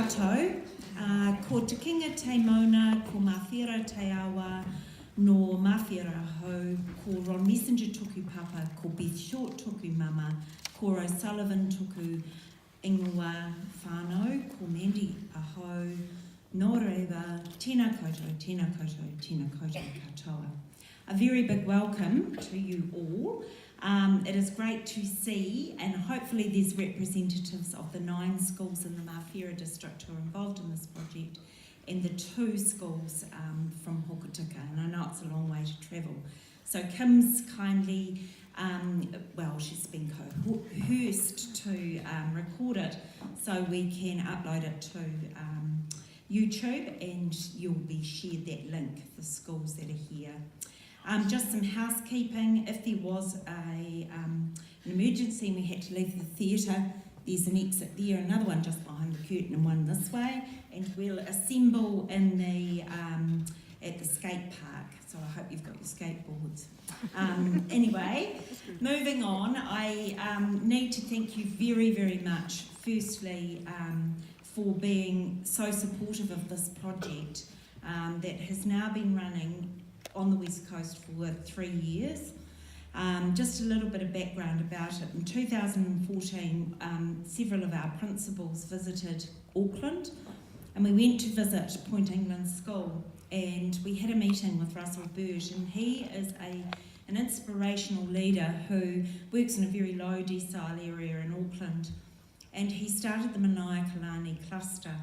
koutou, ko te kinga te mauna, ko mawhira te awa, no mawhira hou, ko Ron Messenger toku papa, ko Beth Short toku mama, ko O'Sullivan toku ingoa whānau, ko Mandy ahau, no rewa, tēnā koutou, tēnā koutou, tēnā koutou katoa. A very big welcome to you all. It is great to see, and hopefully there's representatives of the 9 schools in the Mawhira district who are involved in this project, and the 2 schools from Hokitika, and I know it's a long way to travel. So Kim's kindly, she's been coerced to record it so we can upload it to YouTube, and you'll be shared that link, the schools that are here. Just some housekeeping. If there was an emergency and we had to leave the theatre, there's an exit there, another one just behind the curtain and one this way, and we'll assemble in the at the skate park. So I hope you've got your skateboards. Anyway, moving on, I need to thank you very, very much, firstly, for being so supportive of this project that has now been running on the West Coast for 3 years. Just a little bit of background about it. In 2014, several of our principals visited Auckland, and we went to visit Point England School, and we had a meeting with Russell Burge, and he is an inspirational leader who works in a very low decile area in Auckland, and he started the Manaiakalani cluster,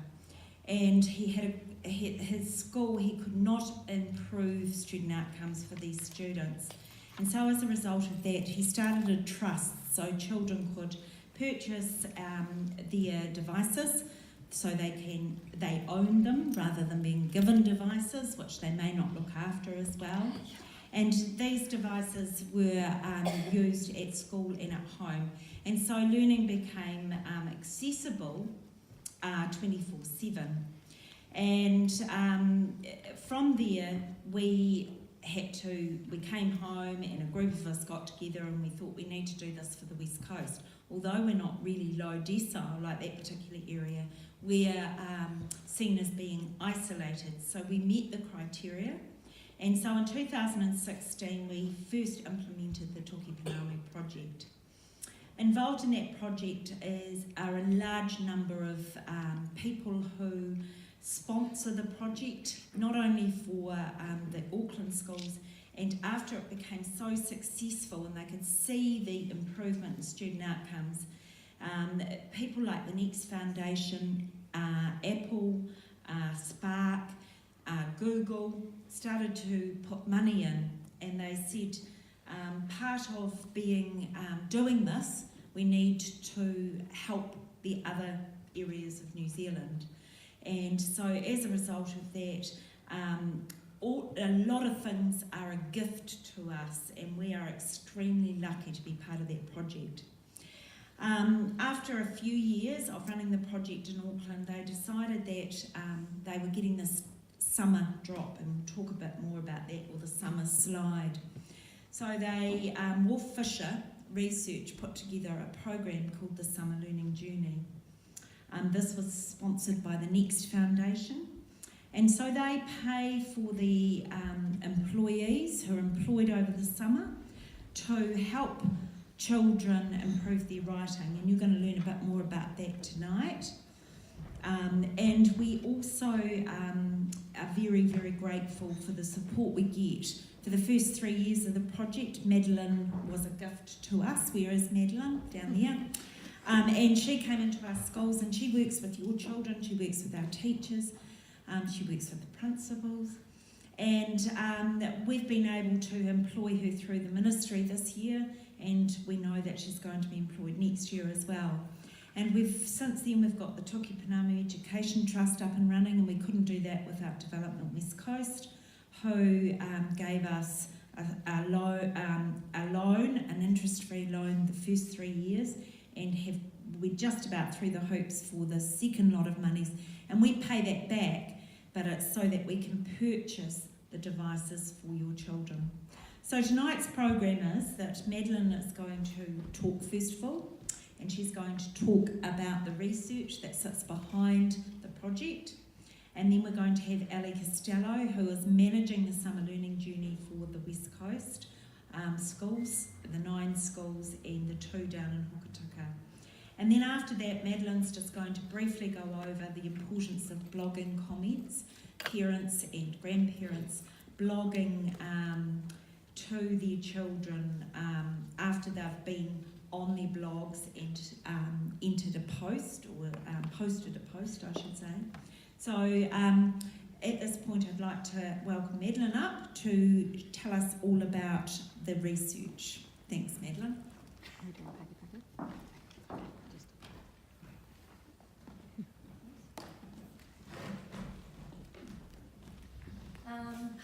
and he had his school, he could not improve student outcomes for these students. And so as a result of that, he started a trust so children could purchase their devices so they own them rather than being given devices, which they may not look after as well. And these devices were used at school and at home. And so learning became accessible 24/7. And from there, we came home, and a group of us got together, and we thought we need to do this for the West Coast. Although we're not really low decile like that particular area, we're seen as being isolated. So we met the criteria. And so in 2016, we first implemented the Toki Panawi project. Involved in that project are a large number of people who sponsor the project, not only for the Auckland schools, and after it became so successful and they could see the improvement in student outcomes, people like the Next Foundation, Apple, Spark, Google started to put money in, and they said part of doing this, we need to help the other areas of New Zealand. And so as a result of that, a lot of things are a gift to us, and we are extremely lucky to be part of that project. After a few years of running the project in Auckland, they decided that they were getting this summer drop, and we'll talk a bit more about that, or the summer slide. So they, Wolf Fisher Research put together a program called the Summer Learning Journey. This was sponsored by the Next Foundation, and so they pay for the employees who are employed over the summer to help children improve their writing, and you're going to learn a bit more about that tonight. And we also are very, very grateful for the support we get. For the first 3 years of the project, Madeline was a gift to us. Where is Madeline? Down there. And she came into our schools, and she works with your children, she works with our teachers, she works with the principals, and we've been able to employ her through the ministry this year, and we know that she's going to be employed next year as well. And since then we've got the Toki Panawi Education Trust up and running, and we couldn't do that without Development West Coast, who gave us a loan, an interest-free loan the first 3 years, and we're just about through the hoops for the second lot of monies, and we pay that back, but it's so that we can purchase the devices for your children. So tonight's program is that Madeline is going to talk first of all, and she's going to talk about the research that sits behind the project. And then we're going to have Ali Costello, who is managing the summer learning journey for the West Coast schools, the 9 schools and the 2 down in Hokitika. And then after that, Madeline's just going to briefly go over the importance of blogging comments, parents and grandparents blogging to their children after they've been on their blogs and entered a post, or posted a post, I should say. So at this point, I'd like to welcome Madeline up to tell us all about the research. Thanks, Madeline.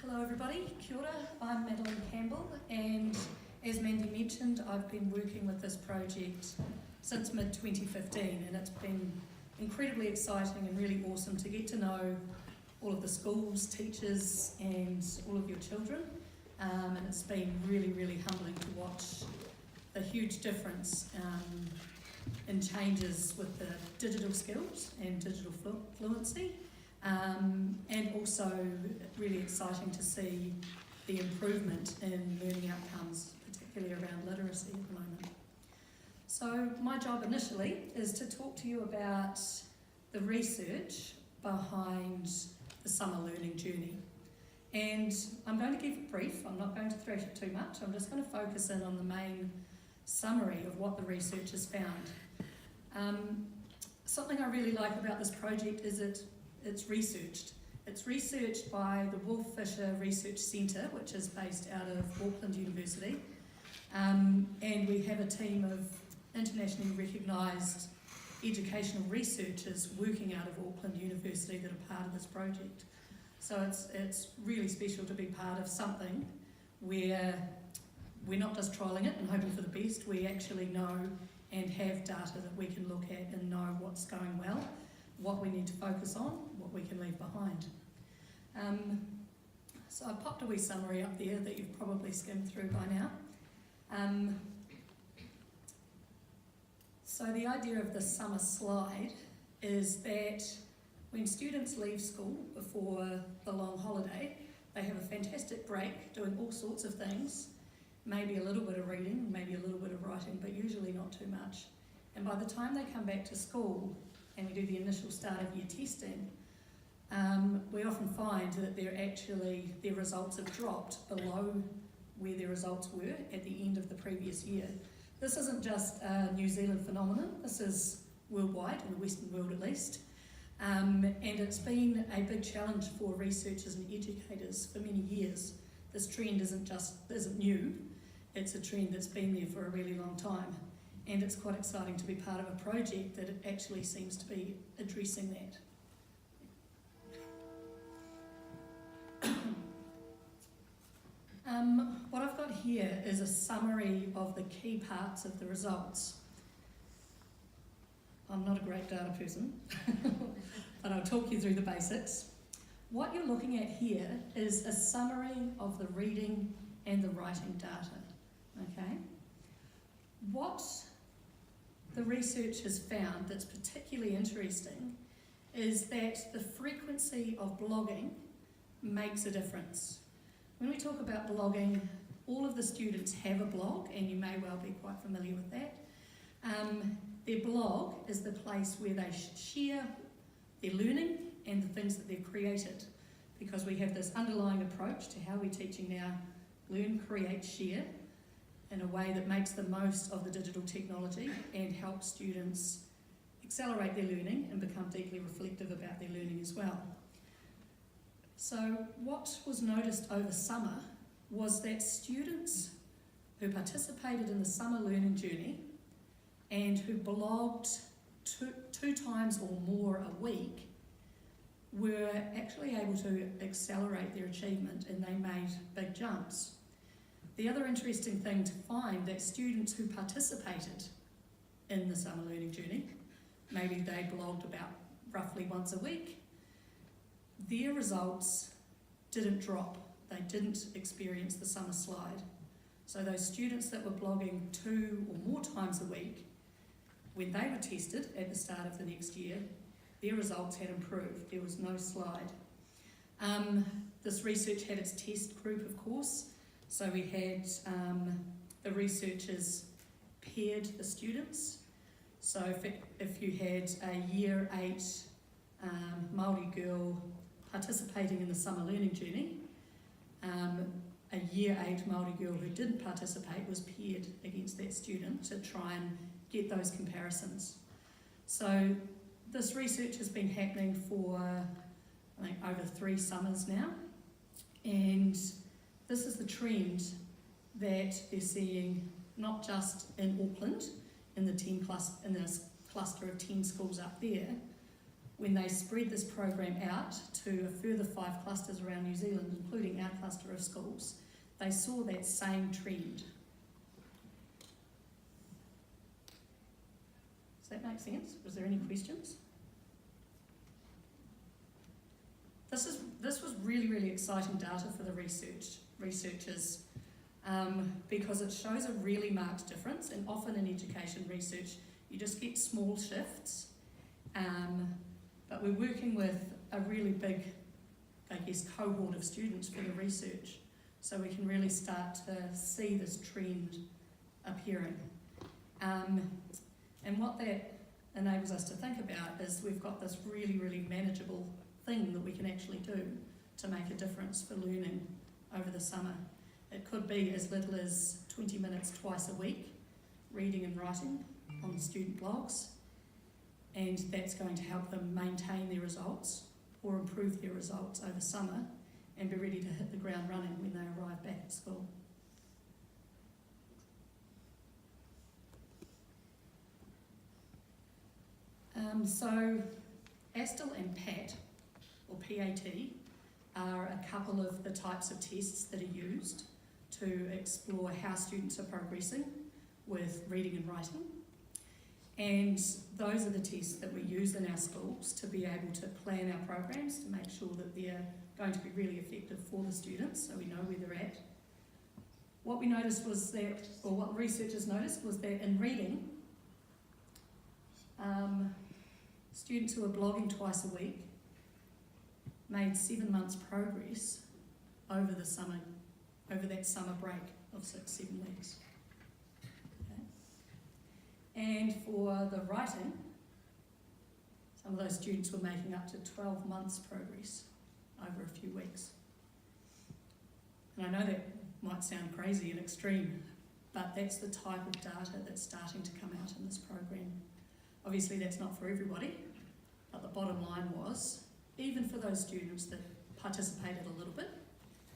Hello everybody, kia ora. I'm Madeline Campbell, and as Mandy mentioned, I've been working with this project since mid-2015, and it's been incredibly exciting and really awesome to get to know all of the schools, teachers and all of your children, and it's been really, really humbling to watch the huge difference in changes with the digital skills and digital fluency. And also really exciting to see the improvement in learning outcomes, particularly around literacy at the moment. So my job initially is to talk to you about the research behind the summer learning journey. And I'm going to keep it brief, I'm not going to thrash it too much, I'm just going to focus in on the main summary of what the research has found. Something I really like about this project is it's researched. It's researched by the Wolf Fisher Research Centre, which is based out of Auckland University. And we have a team of internationally recognised educational researchers working out of Auckland University that are part of this project. So it's really special to be part of something where we're not just trialling it and hoping for the best, we actually know and have data that we can look at and know what's going well, what we need to focus on, what we can leave behind. So I popped a wee summary up there that you've probably skimmed through by now. So the idea of the summer slide is that when students leave school before the long holiday, they have a fantastic break doing all sorts of things, maybe a little bit of reading, maybe a little bit of writing, but usually not too much. And by the time they come back to school and we do the initial start of year testing, we often find that their results have dropped below where their results were at the end of the previous year. This isn't just a New Zealand phenomenon, this is worldwide, in the Western world at least. And it's been a big challenge for researchers and educators for many years. This trend isn't new, it's a trend that's been there for a really long time. And it's quite exciting to be part of a project that it actually seems to be addressing that. What I've got here is a summary of the key parts of the results. I'm not a great data person, but I'll talk you through the basics. What you're looking at here is a summary of the reading and the writing data, okay? What the research has found that's particularly interesting is that the frequency of blogging makes a difference. When we talk about blogging, all of the students have a blog, and you may well be quite familiar with that. Their blog is the place where they share their learning and the things that they've created, because we have this underlying approach to how we're teaching now: learn, create, share, in a way that makes the most of the digital technology and helps students accelerate their learning and become deeply reflective about their learning as well. So what was noticed over summer was that students who participated in the summer learning journey and who blogged two times or more a week were actually able to accelerate their achievement, and they made big jumps. The other interesting thing to find, that students who participated in the summer learning journey, maybe they blogged about roughly once a week, their results didn't drop. They didn't experience the summer slide. So those students that were blogging 2 or more times a week, when they were tested at the start of the next year, their results had improved. There was no slide. This research had its test group, of course. So we had the researchers paired the students. So if you had a Year 8 Māori girl participating in the summer learning journey, a Year 8 Māori girl who didn't participate was paired against that student to try and get those comparisons. So this research has been happening for, I think, over 3 summers now, and this is the trend that they're seeing not just in Auckland, in the cluster of 10 schools up there. When they spread this program out to a further 5 clusters around New Zealand, including our cluster of schools, they saw that same trend. Does that make sense? Was there any questions? This was really, really exciting data for the researchers because it shows a really marked difference, and often in education research you just get small shifts, but we're working with a really big, I guess, cohort of students for the research, so we can really start to see this trend appearing. And what that enables us to think about is we've got this really, really manageable thing that we can actually do to make a difference for learning over the summer. It could be as little as 20 minutes twice a week, reading and writing on the student blogs, and that's going to help them maintain their results or improve their results over summer and be ready to hit the ground running when they arrive back at school. So ASTIL and PAT, or PAT, are a couple of the types of tests that are used to explore how students are progressing with reading and writing. And those are the tests that we use in our schools to be able to plan our programs to make sure that they're going to be really effective for the students, so we know where they're at. What we noticed was that, or what researchers noticed, was that in reading, students who are blogging twice a week made 7 months progress over the summer, over that summer break of 6-7 weeks. Okay. And for the writing, some of those students were making up to 12 months progress over a few weeks. And I know that might sound crazy and extreme, but that's the type of data that's starting to come out in this program. Obviously that's not for everybody, but the bottom line was, even for those students that participated a little bit,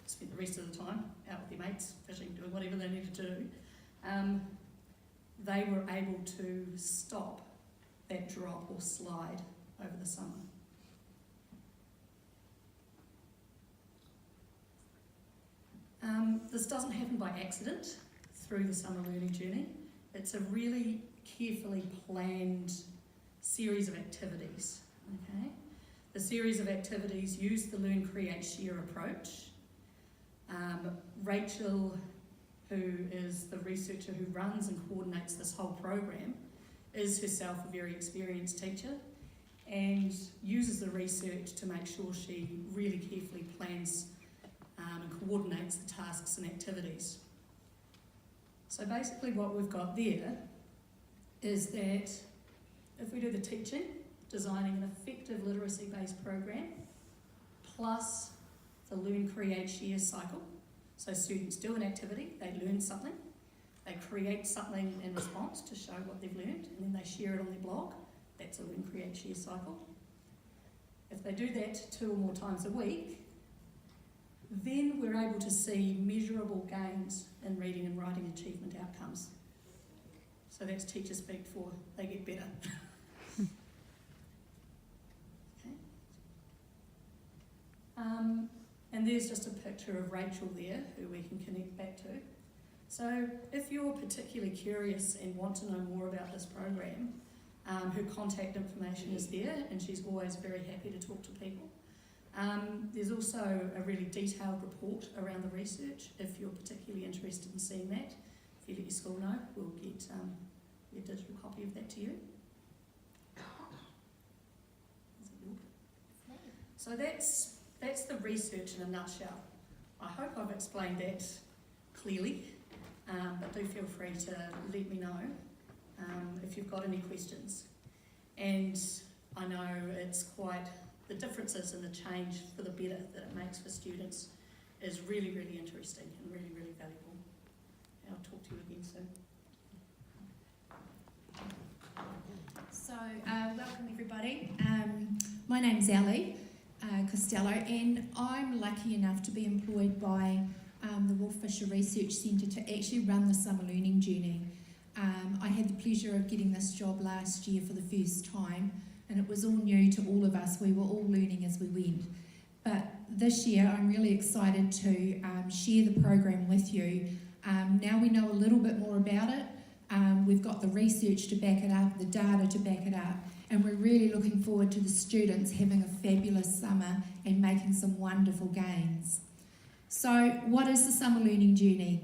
spent the rest of the time out with their mates, fishing, doing whatever they needed to do, they were able to stop that drop or slide over the summer. This doesn't happen by accident through the summer learning journey. It's a really carefully planned series of activities. Okay? The series of activities use the Learn, Create, Share approach. Rachel, who is the researcher who runs and coordinates this whole program, is herself a very experienced teacher and uses the research to make sure she really carefully plans and coordinates the tasks and activities. So basically what we've got there is that if we do the teaching, designing an effective literacy-based program, plus the Learn, Create, Share cycle. So students do an activity, they learn something, they create something in response to show what they've learned, and then they share it on their blog. That's a Learn, Create, Share cycle. If they do that 2 or more times a week, then we're able to see measurable gains in reading and writing achievement outcomes. So that's teacher speak for they get better. Okay. And there's just a picture of Rachel there, who we can connect back to. So if you're particularly curious and want to know more about this program, her contact information is there, and she's always very happy to talk to people. There's also a really detailed report around the research if you're particularly interested in seeing that. If you let your school know, we'll get a digital copy of that to you. So that's the research in a nutshell. I hope I've explained that clearly, but do feel free to let me know if you've got any questions. And I know it's quite, the differences and the change for the better that it makes for students is really, really interesting and really, really valuable. And I'll talk to you again soon. So, welcome everybody. My name's Ali Costello, and I'm lucky enough to be employed by the Wolf Fisher Research Centre to actually run the summer learning journey. I had the pleasure of getting this job last year for the first time, and it was all new to all of us. We were all learning as we went. But this year I'm really excited to share the program with you. Now we know a little bit more about it. We've got the research to back it up, the data to back it up, and we're really looking forward to the students having a fabulous summer and making some wonderful gains. So what is the summer learning journey?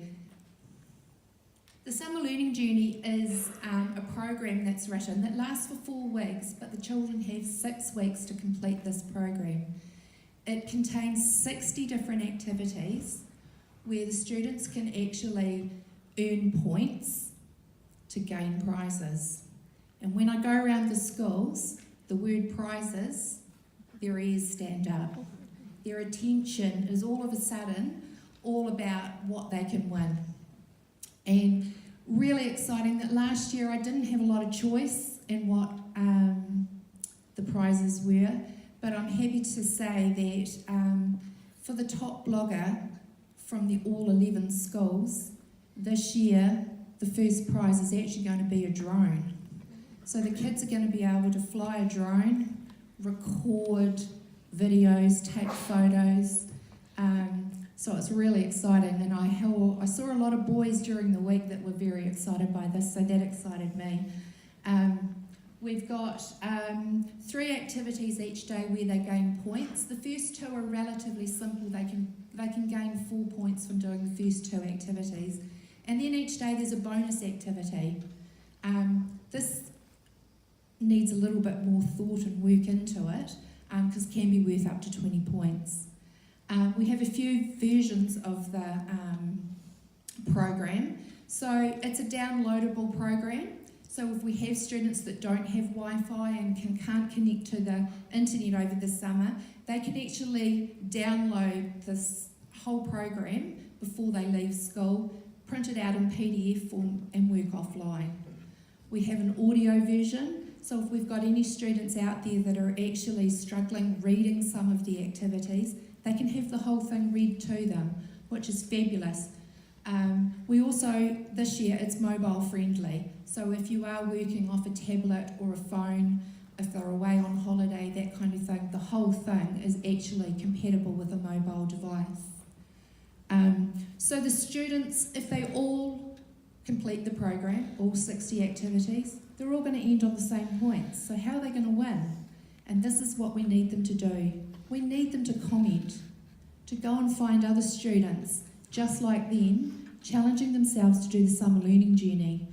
The summer learning journey is a program that's written that lasts for 4 weeks, but the children have 6 weeks to complete this program. It contains 60 different activities where the students can actually earn points to gain prizes. And when I go around the schools, the word prizes, their ears stand up. Their attention is all of a sudden all about what they can win. And really exciting that last year I didn't have a lot of choice in what the prizes were, but I'm happy to say that for the top blogger from the all 11 schools, this year the first prize is actually going to be a drone. So the kids are going to be able to fly a drone, record videos, take photos. So it's really exciting, and I saw a lot of boys during the week that were very excited by this, so that excited me. We've got 3 activities each day where they gain points. The first 2 are relatively simple. They can gain 4 points from doing the first 2 activities. And then each day there's a bonus activity. This needs a little bit more thought and work into it, because it can be worth up to 20 points. We have a few versions of the program. So it's a downloadable program. So if we have students that don't have Wi-Fi and can't connect to the internet over the summer, they can actually download this whole program before they leave school, print it out in PDF form and work offline. We have an audio version, so if we've got any students out there that are actually struggling reading some of the activities, they can have the whole thing read to them, which is fabulous. We also, this year, it's mobile friendly, so if you are working off a tablet or a phone, if they're away on holiday, that kind of thing, the whole thing is actually compatible with a mobile device. So the students, if they all complete the program, all 60 activities, they're all going to end on the same points. So how are they going to win? And this is what we need them to do. We need them to comment, to go and find other students just like them, challenging themselves to do the summer learning journey.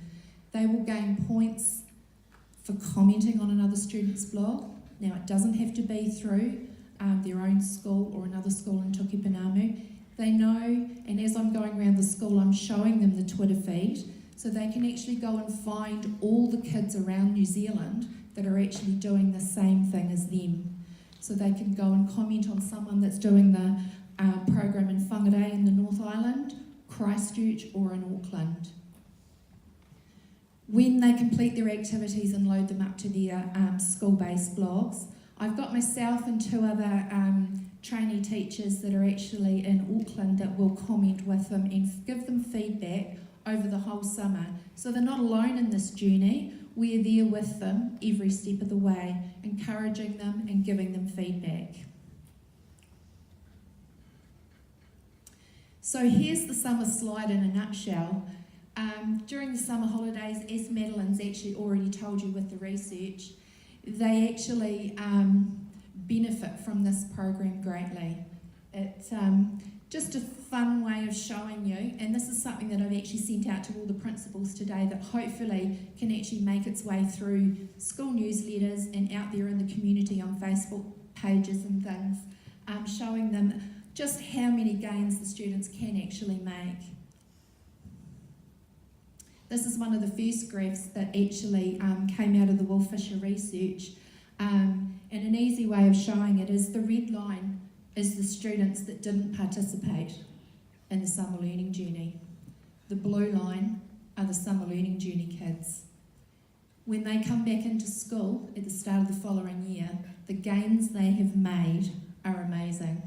They will gain points for commenting on another student's blog. Now, it doesn't have to be through their own school or another school in Tukipanamu. They know, and as I'm going around the school, I'm showing them the Twitter feed, so they can actually go and find all the kids around New Zealand that are actually doing the same thing as them. So they can go and comment on someone that's doing the program in Whangarei in the North Island, Christchurch, or in Auckland. When they complete their activities and load them up to their school-based blogs, I've got myself and 2 other trainee teachers that are actually in Auckland that will comment with them and give them feedback over the whole summer. So they're not alone in this journey. We're there with them every step of the way, encouraging them and giving them feedback. So here's the summer slide in a nutshell. During the summer holidays, as Madeline's actually already told you with the research, they actually benefit from this program greatly. It's just a fun way of showing you, and this is something that I've actually sent out to all the principals today that hopefully can actually make its way through school newsletters and out there in the community on Facebook pages and things, showing them just how many gains the students can actually make. This is one of the first graphs that actually came out of the Wolfisher research, and an easy way of showing it is the red line is the students that didn't participate in the summer learning journey. The blue line are the summer learning journey kids. When they come back into school at the start of the following year, the gains they have made are amazing.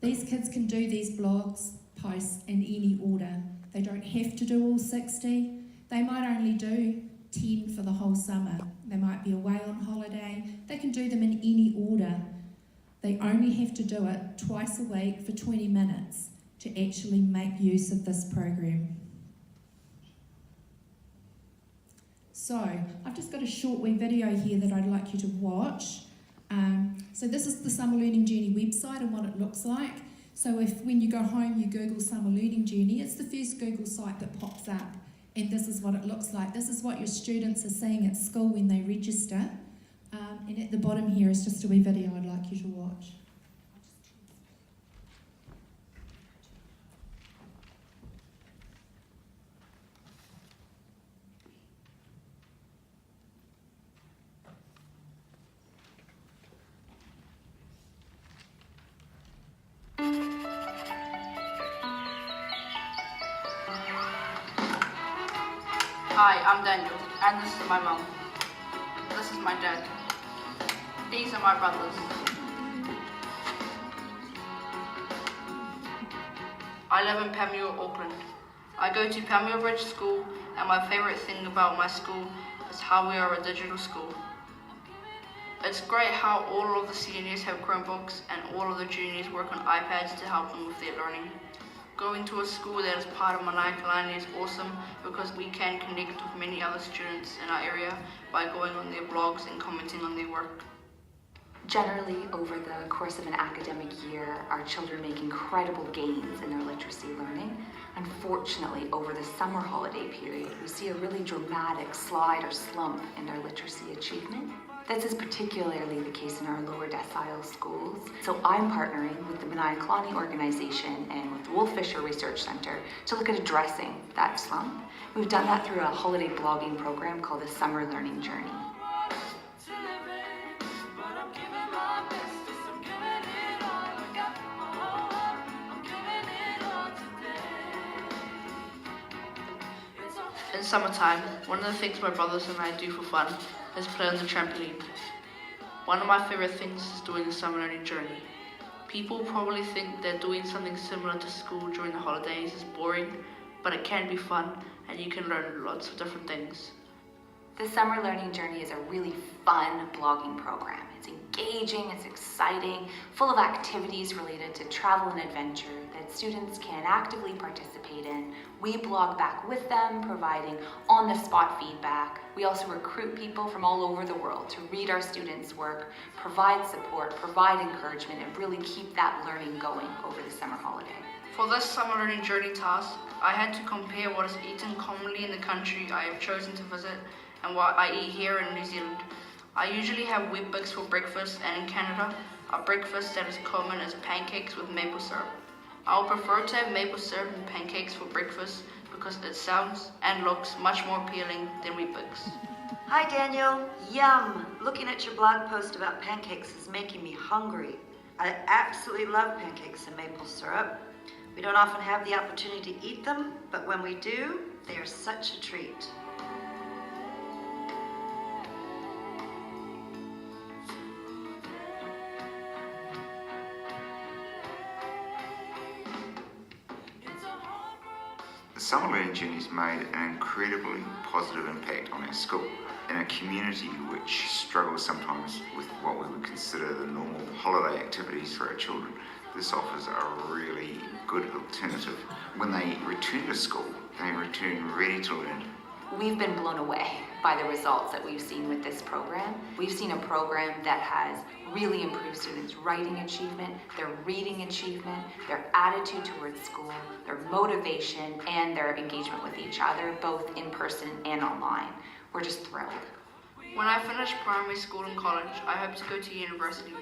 These kids can do these blogs, posts in any order. They don't have to do all 60. They might only do 10 for the whole summer. They might be away on holiday. They can do them in any order. They only have to do it twice a week for 20 minutes to actually make use of this program. So, I've just got a short wee video here that I'd like you to watch. So this is the Summer Learning Journey website and what it looks like. So if when you go home you Google Summer Learning Journey, it's the first Google site that pops up. And this is what it looks like. This is what your students are seeing at school when they register. And at the bottom here is just a wee video I'd like you to watch. Hi, I'm Daniel, and this is my mum. This is my dad. These are my brothers. I live in Pamuel, Auckland. I go to Pamuel Bridge School, and my favourite thing about my school is how we are a digital school. It's great how all of the seniors have Chromebooks and all of the juniors work on iPads to help them with their learning. Going to a school that is part of Manaika is awesome because we can connect with many other students in our area by going on their blogs and commenting on their work. Generally, over the course of an academic year, our children make incredible gains in their literacy learning. Unfortunately, over the summer holiday period, we see a really dramatic slide or slump in their literacy achievement. This is particularly the case in our lower decile schools. So I'm partnering with the Manaika organization and with the Wolfisher Research Center to look at addressing that slump. We've done that through a holiday blogging program called the Summer Learning Journey. In summertime, one of the things my brothers and I do for fun is play on the trampoline. One of my favourite things is doing the summer learning journey. People probably think that doing something similar to school during the holidays is boring, but it can be fun and you can learn lots of different things. The Summer Learning Journey is a really fun blogging program. It's engaging, it's exciting, full of activities related to travel and adventure that students can actively participate in. We blog back with them, providing on-the-spot feedback. We also recruit people from all over the world to read our students' work, provide support, provide encouragement, and really keep that learning going over the summer holiday. For this summer learning journey task, I had to compare what is eaten commonly in the country I have chosen to visit and what I eat here in New Zealand. I usually have Weet-Bix for breakfast, and in Canada, a breakfast that is common is pancakes with maple syrup. I would prefer to have maple syrup and pancakes for breakfast because it sounds and looks much more appealing than Weet-Bix. Hi Daniel, yum! Looking at your blog post about pancakes is making me hungry. I absolutely love pancakes and maple syrup. We don't often have the opportunity to eat them, but when we do, they are such a treat. The Summer Learning Journey's made an incredibly positive impact on our school. In a community which struggles sometimes with what we would consider the normal holiday activities for our children, this offers a really good alternative. When they return to school, they return ready to learn. We've been blown away by the results that we've seen with this program. We've seen a program that has really improved students' writing achievement, their reading achievement, their attitude towards school, their motivation, and their engagement with each other, both in person and online. We're just thrilled. When I finish primary school and college, I hope to go to university.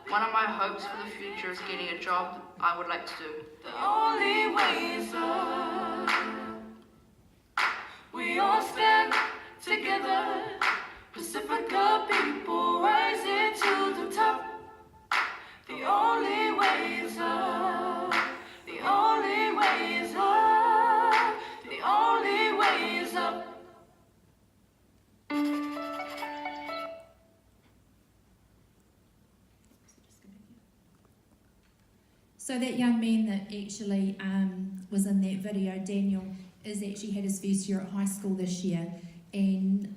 One of my hopes for the future is getting a job I would like to do. The only way is up. We all stand together. Pacifica people rising to the top. The only way is up. The only way is up. The only way is up. So that young man that actually was in that video, Daniel, is actually had his first year at high school this year, and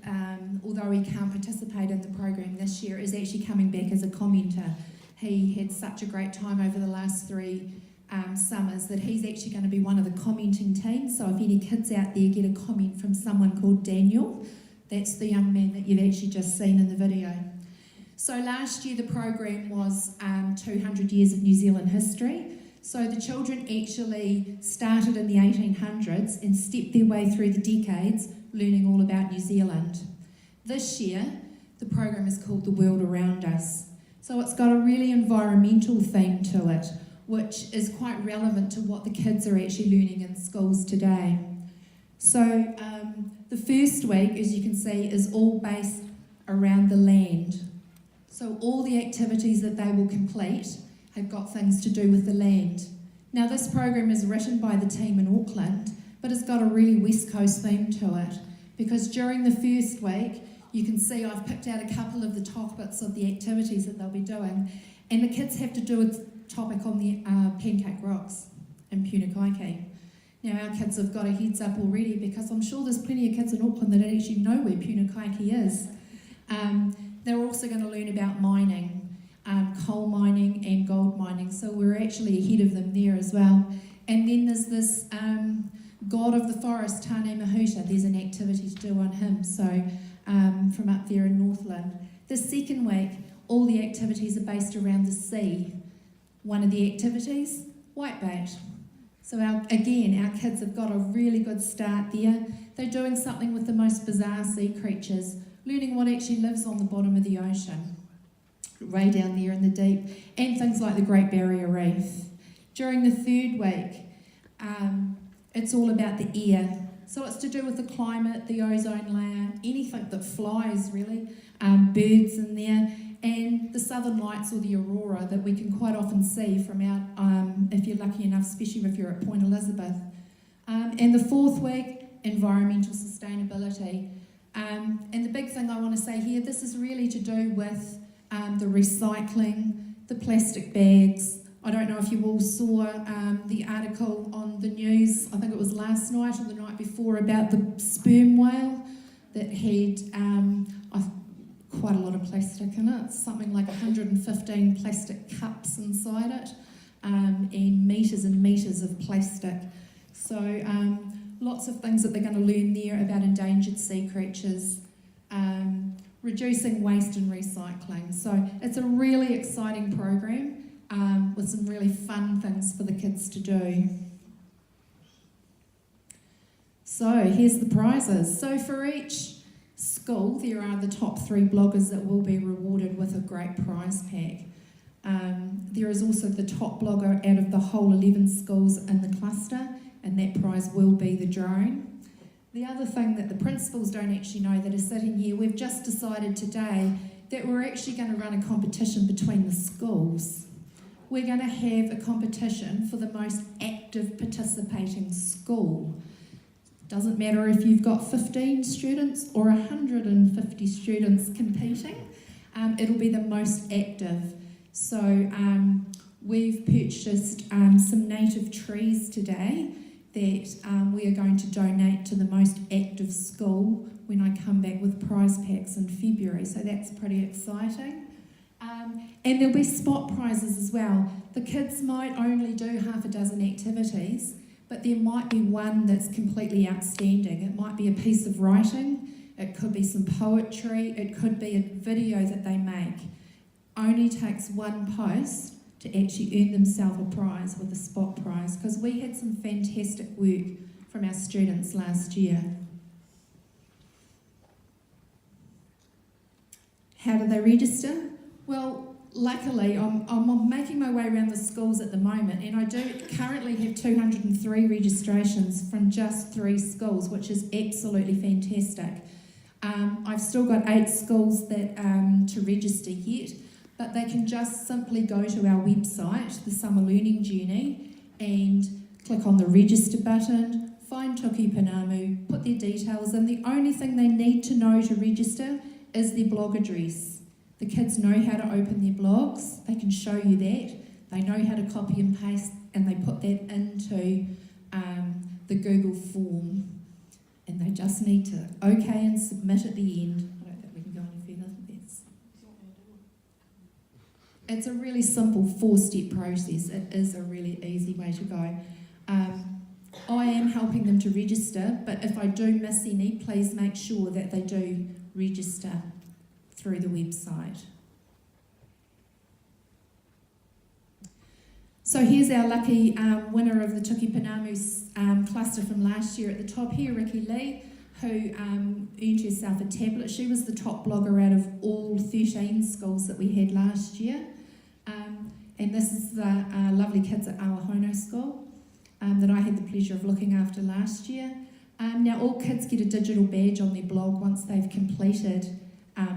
although he can't participate in the program this year, is actually coming back as a commenter. He had such a great time over the last 3 summers that he's actually going to be one of the commenting teams. So if any kids out there get a comment from someone called Daniel, that's the young man that you've actually just seen in the video. So last year the program was 200 years of New Zealand history. So the children actually started in the 1800s and stepped their way through the decades learning all about New Zealand. This year the program is called The World Around Us. So it's got a really environmental theme to it, which is quite relevant to what the kids are actually learning in schools today. So the first week, as you can see, is all based around the land. So all the activities that they will complete have got things to do with the land. Now this program is written by the team in Auckland, but it's got a really West Coast theme to it, because during the first week, you can see I've picked out a couple of the topics of the activities that they'll be doing, and the kids have to do a topic on the pancake rocks in Punakaiki. Now our kids have got a heads up already, because I'm sure there's plenty of kids in Auckland that don't actually know where Punakaiki is. They're also going to learn about mining, coal mining and gold mining, so we're actually ahead of them there as well. And then there's this god of the forest, Tane Mahuta. There's an activity to do on him, so from up there in Northland. The second week, all the activities are based around the sea. One of the activities, whitebait. So our kids have got a really good start there. They're doing something with the most bizarre sea creatures, learning what actually lives on the bottom of the ocean, way down there in the deep, and things like the Great Barrier Reef. During the third week, it's all about the air. So it's to do with the climate, the ozone layer, anything that flies really, birds in there, and the southern lights or the aurora that we can quite often see from out, if you're lucky enough, especially if you're at Point Elizabeth. And the fourth week, environmental sustainability. And the big thing I want to say here, this is really to do with the recycling, the plastic bags. I don't know if you all saw the article on the news, I think it was last night or the night before, about the sperm whale that had quite a lot of plastic in it, something like 115 plastic cups inside it, and meters and meters of plastic. So lots of things that they're going to learn there about endangered sea creatures, reducing waste and recycling. So it's a really exciting program with some really fun things for the kids to do. So here's the prizes. So for each school, there are the top 3 bloggers that will be rewarded with a great prize pack. There is also the top blogger out of the whole 11 schools in the cluster, and that prize will be the drone. The other thing that the principals don't actually know that are sitting here, we've just decided today that we're actually going to run a competition between the schools. We're going to have a competition for the most active participating school. Doesn't matter if you've got 15 students or 150 students competing, it'll be the most active. So we've purchased some native trees today that we are going to donate to the most active school when I come back with prize packs in February, so that's pretty exciting. And there'll be spot prizes as well. The kids might only do half a dozen activities, but there might be one that's completely outstanding. It might be a piece of writing, it could be some poetry, it could be a video that they make. Only takes one post to actually earn themselves a prize with a spot prize, because we had some fantastic work from our students last year. How do they register? Well, luckily, I'm making my way around the schools at the moment, and I do currently have 203 registrations from just 3 schools, which is absolutely fantastic. I've still got 8 schools that to register yet, but they can just simply go to our website, the Summer Learning Journey, and click on the register button, find Tuki Panamu, put their details in. The only thing they need to know to register is their blog address. The kids know how to open their blogs, they can show you that. They know how to copy and paste, and they put that into the Google form. And they just need to okay and submit at the end. I don't think we can go any further than this. It's a really simple 4-step process. It is a really easy way to go. I am helping them to register, but if I do miss any, please make sure that they do register through the website. So here's our lucky winner of the Tuki Panamu cluster from last year. At the top here, Ricky Lee, who earned herself a tablet. She was the top blogger out of all 13 schools that we had last year. And this is the lovely kids at Alahono School that I had the pleasure of looking after last year. Now all kids get a digital badge on their blog once they've completed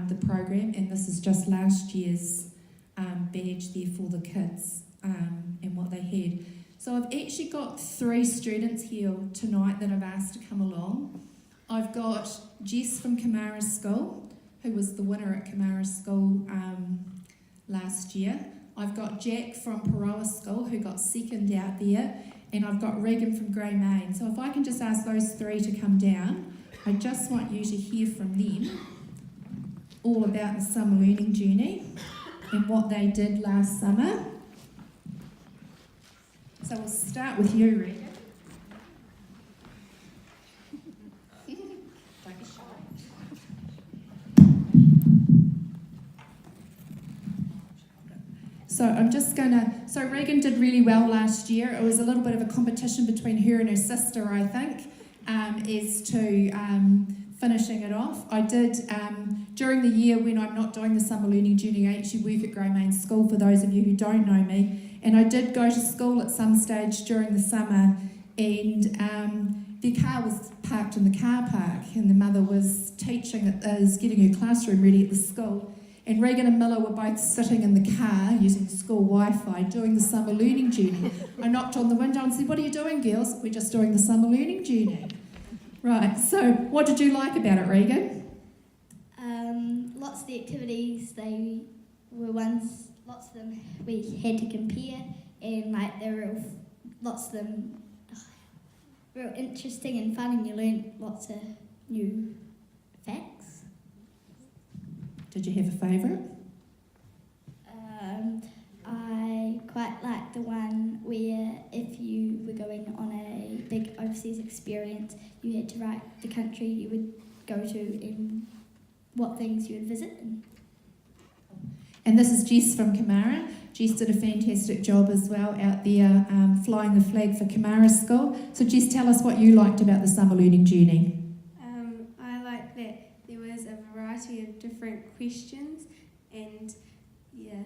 the program, and this is just last year's badge there for the kids and what they had. So I've actually got 3 students here tonight that I've asked to come along. I've got Jess from Kamara School, who was the winner at Kamara School last year. I've got Jack from Paroa School, who got second out there, and I've got Regent from Greymouth. So if I can just ask those 3 to come down, I just want you to hear from them all about the Summer Learning Journey and what they did last summer. So we'll start with you, Regent. Don't be shy. So I'm just so Regan did really well last year. It was a little bit of a competition between her and her sister, I think, as to finishing it off. I did, during the year when I'm not doing the Summer Learning Journey, I actually work at Greymouth School, for those of you who don't know me, and I did go to school at some stage during the summer, and their car was parked in the car park, and the mother was getting her classroom ready at the school, and Regan and Miller were both sitting in the car using school Wi-Fi doing the Summer Learning Journey. I knocked on the window and said, "What are you doing, girls?" "We're just doing the Summer Learning Journey." Right, so what did you like about it, Regan? Lots of the activities, they were ones, lots of them we had to compare, and like they were lots of them real interesting and fun, and you learned lots of new facts. Did you have a favourite? I quite liked the one where if you were going on a big overseas experience, you had to write the country you would go to and what things you would visit. And this is Jess from Kamara. Jess did a fantastic job as well out there flying the flag for Kamara School. So Jess, tell us what you liked about the Summer Learning Journey. I liked that there was a variety of different questions, and yeah.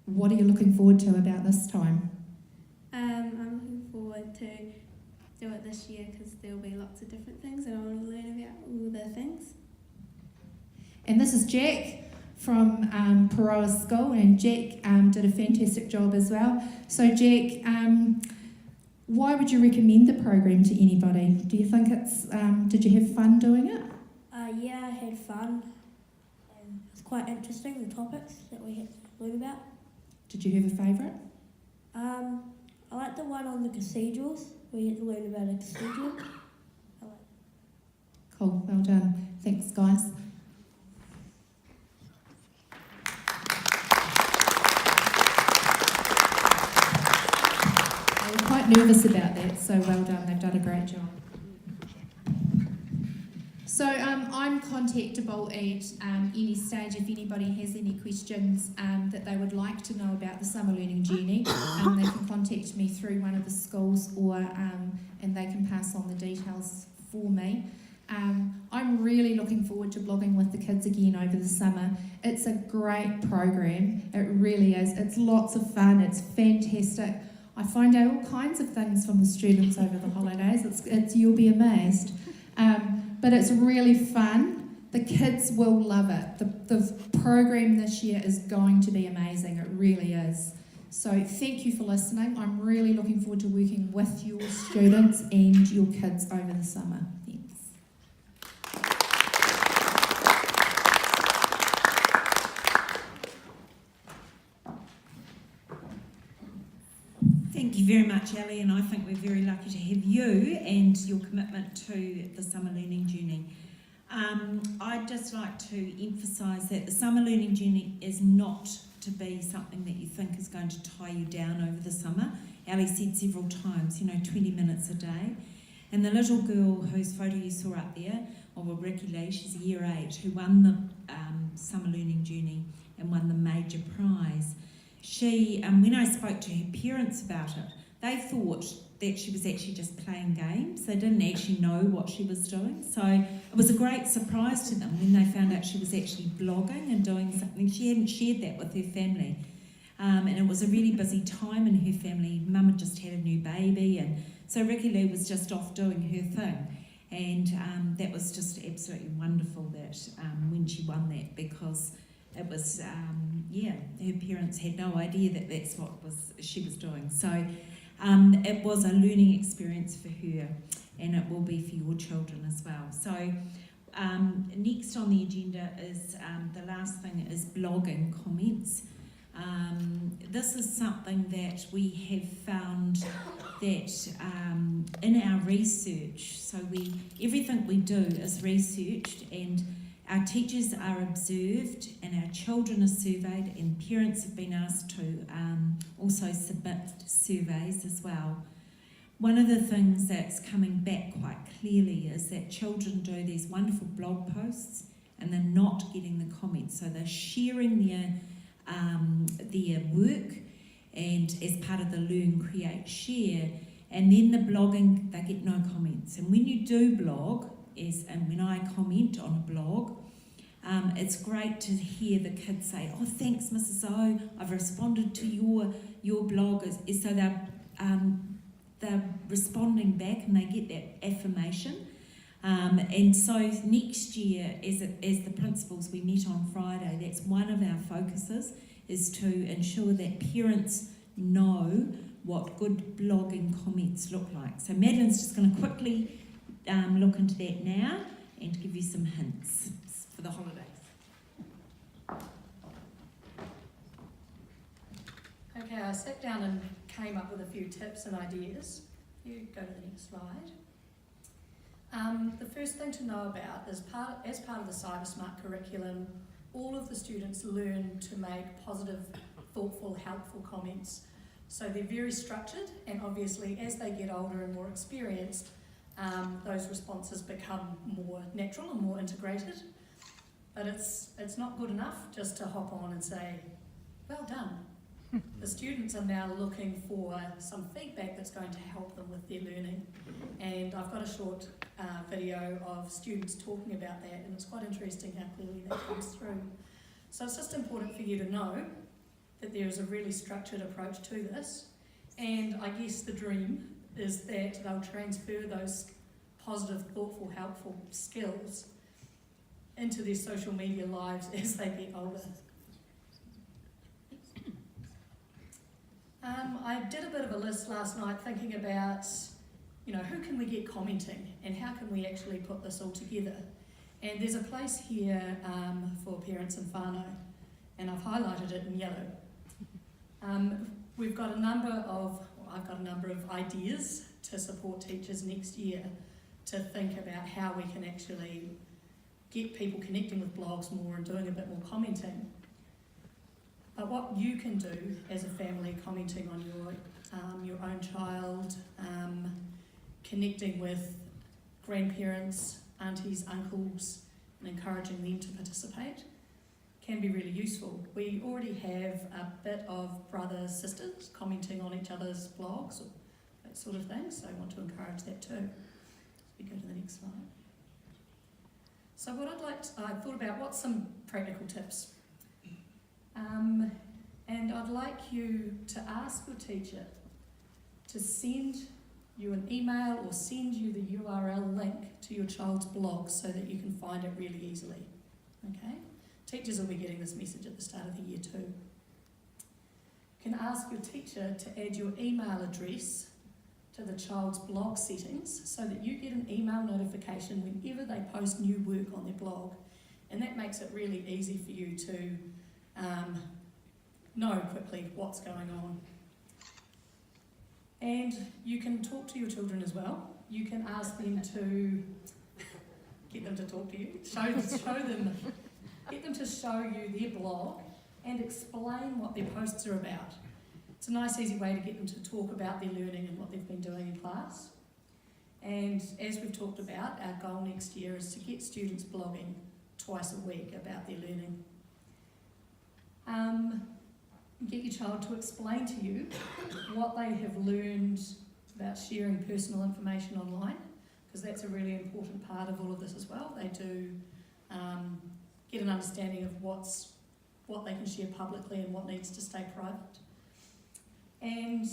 What are you looking forward to about this time? I'm looking forward to do it this year because there will be lots of different things and I want to learn about all the things. And this is Jack from Paroa School, and Jack did a fantastic job as well. So Jack, why would you recommend the program to anybody? Do you think did you have fun doing it? Yeah, I had fun. It's quite interesting, the topics that we had to learn about. Did you have a favourite? I like the one on the cathedrals, where you had to learn about a cathedral. Cool, well done. Thanks, guys. They were quite nervous about that, so well done. They've done a great job. So I'm contactable at any stage if anybody has any questions that they would like to know about the Summer Learning Journey. They can contact me through one of the schools, or and they can pass on the details for me. I'm really looking forward to blogging with the kids again over the summer. It's a great program, it really is. It's lots of fun, it's fantastic. I find out all kinds of things from the students over the holidays. It's you'll be amazed. But it's really fun. The kids will love it. The program this year is going to be amazing. It really is. So thank you for listening. I'm really looking forward to working with your students and your kids over the summer. Thanks. Thank you very much, Ali, and I think we're very lucky to have you and your commitment to the Summer Learning Journey. I'd just like to emphasise that the Summer Learning Journey is not to be something that you think is going to tie you down over the summer. Ali said several times, 20 minutes a day. And the little girl whose photo you saw up there, Ricky Lee, she's year 8, who won the Summer Learning Journey and won the major prize. She, when I spoke to her parents about it, they thought that she was actually just playing games. They didn't actually know what she was doing. So it was a great surprise to them when they found out she was actually blogging and doing something. She hadn't shared that with her family. And it was a really busy time in her family. Mum had just had a new baby, and so Ricky Lee was just off doing her thing. And that was just absolutely wonderful that when she won that, because it was, her parents had no idea that that's what she was doing. So it was a learning experience for her, and it will be for your children as well. So next on the agenda is the last thing is blogging comments. This is something that we have found that in our research, so everything we do is researched, and our teachers are observed, and our children are surveyed, and parents have been asked to also submit surveys as well. One of the things that's coming back quite clearly is that children do these wonderful blog posts and they're not getting the comments. So they're sharing their work and as part of the Learn, Create, Share, and then the blogging, they get no comments. And when you do blog, and when I comment on a blog, it's great to hear the kids say, "Oh, thanks, Mrs. O, I've responded to your blog." So they're responding back and they get that affirmation. And so next year, as the principals we met on Friday, that's one of our focuses, is to ensure that parents know what good blogging comments look like. So Madeline's just going to quickly look into that now and give you some hints for the holidays. Okay, I sat down and came up with a few tips and ideas. You go to the next slide. The first thing to know about is as part of the CyberSmart curriculum, all of the students learn to make positive, thoughtful, helpful comments. So they're very structured, and obviously as they get older and more experienced, those responses become more natural and more integrated. But it's not good enough just to hop on and say, "Well done." The students are now looking for some feedback that's going to help them with their learning. And I've got a short video of students talking about that, and it's quite interesting how clearly that comes through. So it's just important for you to know that there is a really structured approach to this. And I guess the dream is that they'll transfer those positive, thoughtful, helpful skills into their social media lives as they get older. I did a bit of a list last night thinking about, who can we get commenting and how can we actually put this all together? And there's a place here for parents and whānau, and I've highlighted it in yellow. I've got a number of ideas to support teachers next year to think about how we can actually get people connecting with blogs more and doing a bit more commenting. But what you can do as a family, commenting on your own child, connecting with grandparents, aunties, uncles, and encouraging them to participate, can be really useful. We already have a bit of brothers, sisters commenting on each other's blogs, that sort of thing, so I want to encourage that too. We go to the next slide. So I thought about what's some practical tips. And I'd like you to ask your teacher to send you an email or send you the URL link to your child's blog so that you can find it really easily. Okay? Teachers will be getting this message at the start of the year too. You can ask your teacher to add your email address to the child's blog settings so that you get an email notification whenever they post new work on their blog. And that makes it really easy for you to know quickly what's going on. And you can talk to your children as well. You can ask them to get them to talk to you, get them to show you their blog and explain what their posts are about. It's a nice easy way to get them to talk about their learning and what they've been doing in class. And as we've talked about, our goal next year is to get students blogging twice a week about their learning. Get your child to explain to you what they have learned about sharing personal information online, because that's a really important part of all of this as well. They do get an understanding of what they can share publicly and what needs to stay private. And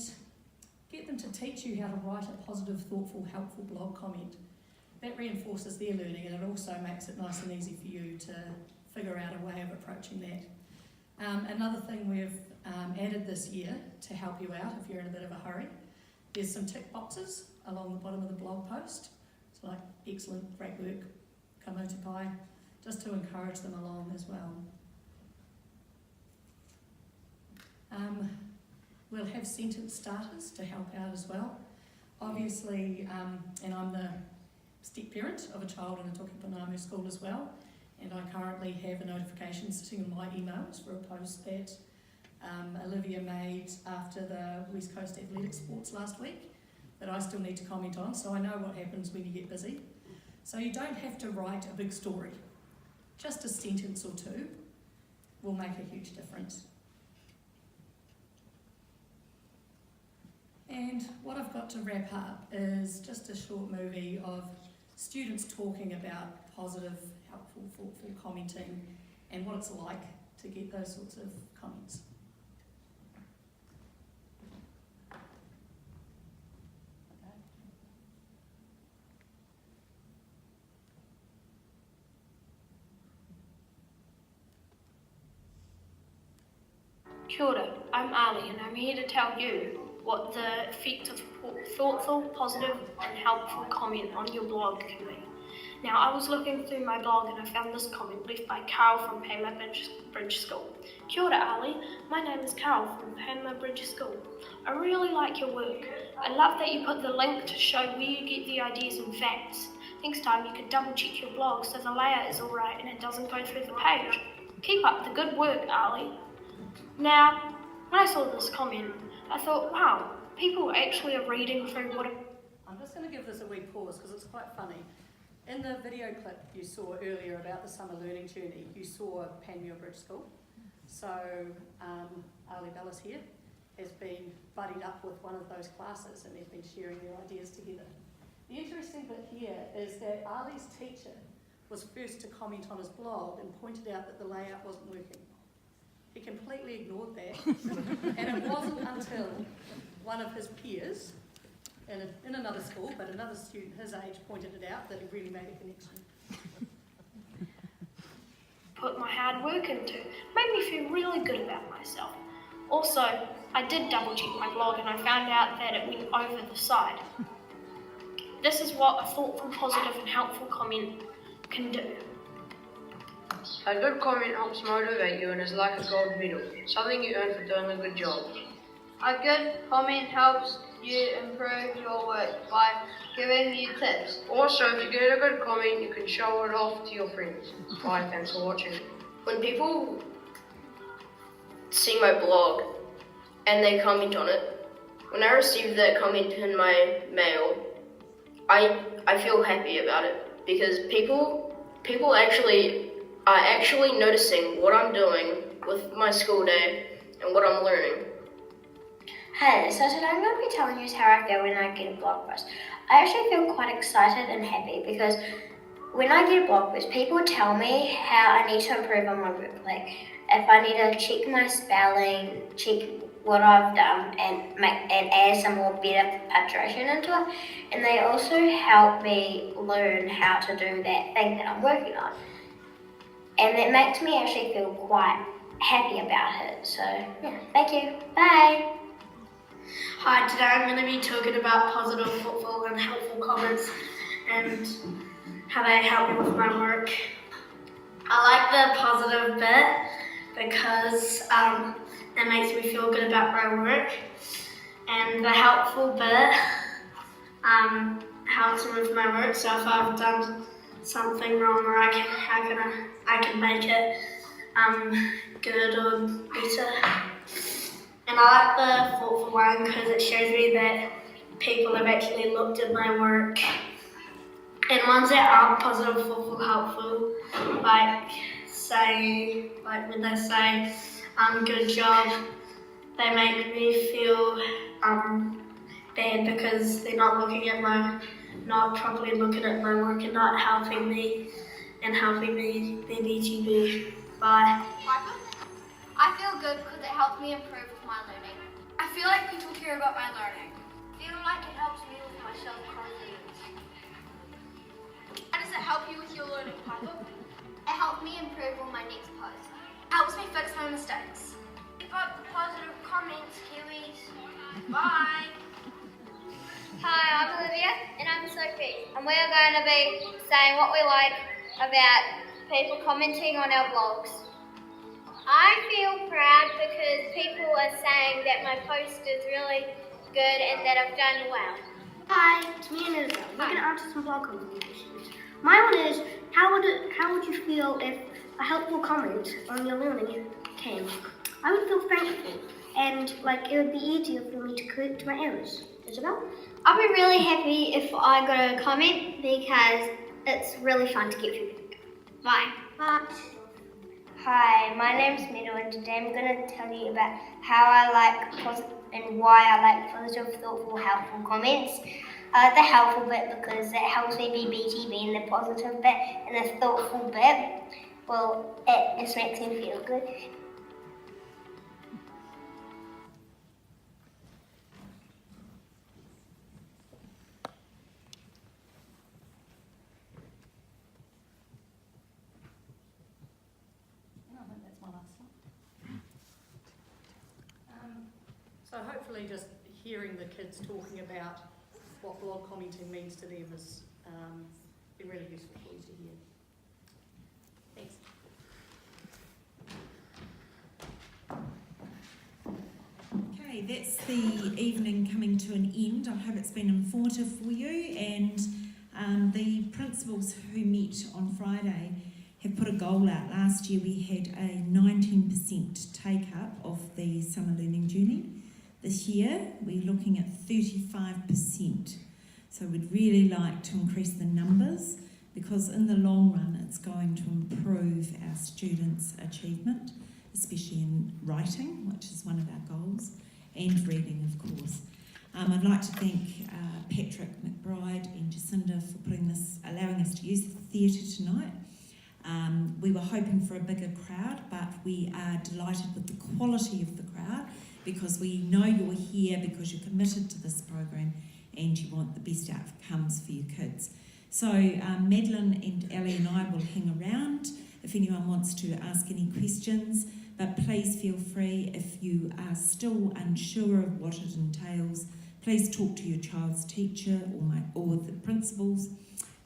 get them to teach you how to write a positive, thoughtful, helpful blog comment. That reinforces their learning, and it also makes it nice and easy for you to figure out a way of approaching that. Another thing we've added this year to help you out if you're in a bit of a hurry, there's some tick boxes along the bottom of the blog post. It's like, excellent, great work, kamotu pai, just to encourage them along as well. We'll have sentence starters to help out as well. Obviously, and I'm the step parent of a child in a Toki Panamu school as well, and I currently have a notification sitting in my emails for a post that Olivia made after the West Coast Athletic Sports last week that I still need to comment on, so I know what happens when you get busy. So you don't have to write a big story. Just a sentence or two will make a huge difference. And what I've got to wrap up is just a short movie of students talking about positive, helpful, thoughtful commenting and what it's like to get those sorts of comments. Kia ora, I'm Ali and I'm here to tell you what the effect of thoughtful, positive and helpful comment on your blog can be. Now, I was looking through my blog and I found this comment left by Carol from Panma Bridge School. Kia ora, Ali. My name is Carol from Panma Bridge School. I really like your work. I love that you put the link to show where you get the ideas and facts. Next time you could double check your blog so the layout is alright and it doesn't go through the page. Keep up the good work, Ali. Now, when I saw this comment, I thought, wow, people actually are reading through what... I'm just going to give this a wee pause because it's quite funny. In the video clip you saw earlier about the summer learning journey, you saw Panmure Bridge School. So Ali Bellis here has been buddied up with one of those classes and they've been sharing their ideas together. The interesting bit here is that Ali's teacher was first to comment on his blog and pointed out that the layout wasn't working. He completely ignored that, and it wasn't until one of his peers in another school, but another student his age pointed it out that he really made a connection. Put my hard work into, made me feel really good about myself. Also, I did double check my blog and I found out that it went over the side. This is what a thoughtful, positive and helpful comment can do. A good comment helps motivate you and is like a gold medal, something you earn for doing a good job. A good comment helps you improve your work by giving you tips. Also, if you get a good comment, you can show it off to your friends. Bye, thanks for watching. When people see my blog and they comment on it, when I receive that comment in my mail, I feel happy about it because people are actually noticing what I'm doing with my school day and what I'm learning. Hey, so today I'm going to be telling you how I feel when I get a blog post. I actually feel quite excited and happy because when I get a blog quiz, people tell me how I need to improve on my work. Like if I need to check my spelling, check what I've done, and add some more better punctuation into it. And they also help me learn how to do that thing that I'm working on. And it makes me actually feel quite happy about it. So yeah, thank you. Bye. Hi, today I'm going to be talking about positive thoughtful and helpful comments and how they help me with my work. I like the positive bit because it makes me feel good about my work, and the helpful bit helps me with my work. So if I've done something wrong, or I can make it good or better. And I like the thoughtful one because it shows me that people have actually looked at my work. And ones that aren't positive, thoughtful, helpful, like when they say good job, they make me feel bad because they're not properly looking at my work and not helping me and helping me be BTB. Bye. I feel good because it helps me improve with my learning. I feel like people care about my learning. Feeling like it helps me with my self-confidence. How does it help you with your learning, Piper? It helps me improve on my next post. Helps me fix my mistakes. Keep up the positive comments, Kiwis. Bye. Hi, I'm Olivia and I'm Sophie, and we're going to be saying what we like about people commenting on our blogs. I feel proud because people are saying that my post is really good and that I've done well. Hi, it's me and Isabel. We're going to answer some blog comments. My one is, how would you feel if a helpful comment on your learning came? I would feel thankful and like it would be easier for me to correct my errors. Isabel? I'll be really happy if I got a comment because it's really fun to get feedback. Bye. Hi, my name's Meadow, and today I'm going to tell you about how I like and why I like positive, thoughtful, helpful comments. I like the helpful bit because it helps me be BTB, and the positive bit and the thoughtful bit, well, it just makes me feel good. So hopefully just hearing the kids talking about what blog commenting means to them has been really useful for you to hear. Thanks. Okay, that's the evening coming to an end. I hope it's been informative for you, and the principals who met on Friday have put a goal out. Last year we had a 19% take up of the summer learning journey. This year we're looking at 35%. So we'd really like to increase the numbers because in the long run it's going to improve our students' achievement, especially in writing, which is one of our goals, and reading, of course. I'd like to thank Patrick McBride and Jacinda for allowing us to use the theatre tonight. We were hoping for a bigger crowd, but we are delighted with the quality of the crowd because we know you're here because you're committed to this program and you want the best outcomes for your kids. So Madeline and Ellie and I will hang around if anyone wants to ask any questions, but please feel free if you are still unsure of what it entails, please talk to your child's teacher or the principals.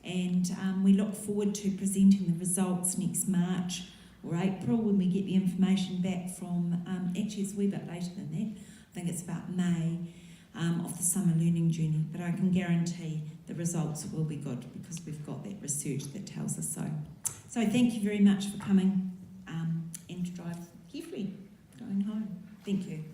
And we look forward to presenting the results next March or April when we get the information back from, actually it's a wee bit later than that, I think it's about May, of the summer learning journey, but I can guarantee the results will be good because we've got that research that tells us so. So thank you very much for coming and drive carefully going home. Thank you.